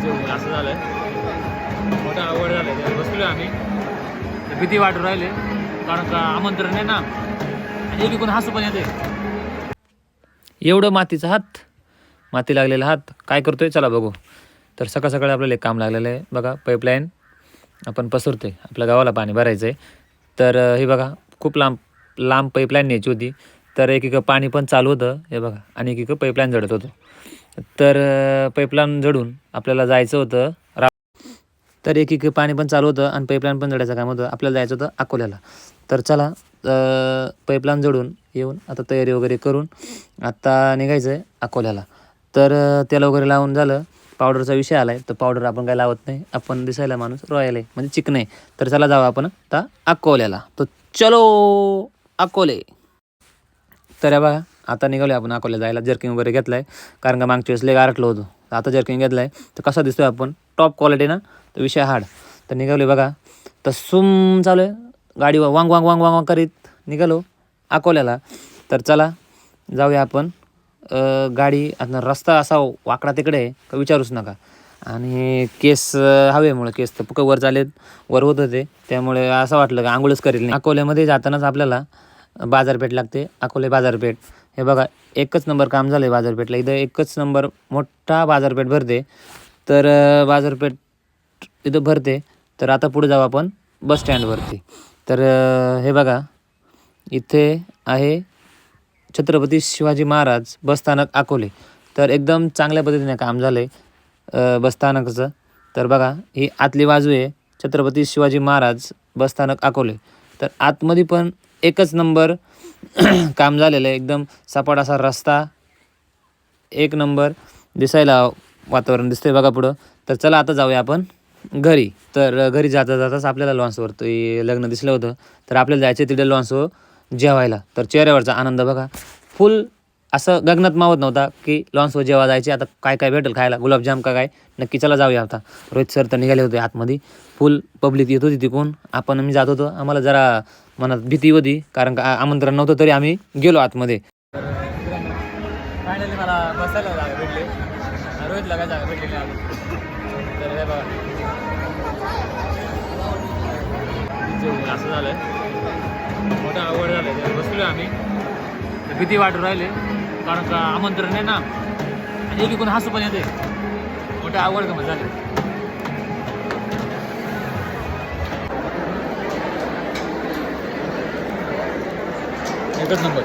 असं झालंय, मोठं आवड झालंय. बसलो आम्ही, भीती वाटून राहिले कारण का आमंत्रण आहे ना, आणि एकी कोण हसू पण येते. एवढं मातीचा हात, माती लागलेला हात काय करतोय चला बघू. तर सकाळ सकाळी आपल्याला एक काम लागलेलं आहे बघा. पाईपलाईन आपण पसरतोय, आपल्या गावाला पाणी भरायचं आहे. तर हे बघा खूप लांब पाईपलाईन न्यायची होती. तर एक पाणी पण चालू होतं हे बघा, आणि एक पाईपलाईन जडत होतं. तर पाईपलाईन जडून आपल्याला जायचं होतं तर एक पाणी पण चालू होतं आणि पाईपलाईन पण जडायचं काम होतं. आपल्याला जायचं होतं अकोल्याला. तर चला पाईपलाईन जडून येऊन आता तयारी वगैरे करून आत्ता निघायचं आहे अकोल्याला. तर त्याला वगैरे लावून झालं. पावडरचा विषय आला आहे तर पावडर आपण काय लावत नाही, आपण दिसायला माणूस रॉयल आहे म्हणजे चिकन आहे. तर चला जाऊ आपण आता अकोल्याला. तर चलो अकोले. तर बघा आता निघालो आपण अकोल्याला जायला. जर्किंग वगैरे घेतला आहे कारण का मागच्या वेळेस लय गारठलं होतं. आता जर्किंग घेतला आहे तर कसा दिसतोय आपण, टॉप क्वालिटी ना, तर विषय हार्ड. तर निघालो बघा, तर सुम चालू आहे गाडी, वांग वांग वांग वांग करीत निघालो अकोल्याला. तर चला जाऊया आपण. गाडी आता रस्ता असा वाकडा तिकडे आहे का विचारूच नका. आणि केस हवेमुळे केस तर पुकं वर चालेत, वर होत होते, त्यामुळे असं वाटलं का आंघोळच करेल नाही. अकोल्यामध्ये जातानाच आपल्याला बाजारपेठ लागते, अकोले बाजारपेठ. हे बघा एकच नंबर काम झालं आहे बाजारपेठला. इथं एकच नंबर मोठा बाजारपेठ भरते. तर बाजारपेठ इथं भरते. तर आता पुढे जाऊ आपण बस स्टँडवरती. तर हे बघा इथे आहे छत्रपती शिवाजी महाराज बसस्थानक अकोले. तर एकदम चांगल्या पद्धतीने काम झालं आहे बसस्थानकाचं. तर बघा ही आतली बाजू आहे छत्रपती शिवाजी महाराज बसस्थानक अकोले. तर आतमध्ये पण एकच नंबर काम झालेलं आहे. एकदम सपाट असा रस्ता, एक नंबर दिसायला वातावरण दिसतंय बघा पुढं. तर चला आता जाऊया आपण घरी. तर घरी जाता जाताच आपल्याला लॉन्सवरती लग्न दिसलं होतं. तर आपल्याला जायचं तिथे लॉन्सवर जेवायला. तर चेहऱ्यावरचा आनंद बघा फुल असं गगनात मावत नव्हता की लॉन्सवर जेव्हा जायचे. आता काय काय भेटेल खायला, गुलाबजाम का काय, नक्की चला जाऊया आता. रोहित सर तर निघाले होते आतमध्ये, फुल पब्लिक येत होती तिकून. आपण मी जात होतो, आम्हाला जरा मनात भीती होती कारण का आमंत्रण नव्हतं तरी आम्ही गेलो आतमध्ये. फायनली मला बसायला जागा भेटली, रोहितला काय जागा भेटली नाही. तर हे बघा असं झालंय, मोठं आवड झालं आहे. बसलो आम्ही, भीती वाटून राहिले कारण का आमंत्रण आहे ना, आणि एकी कोण हसू पण येते. मोठं आवड गमत झाली. एकच नंबर.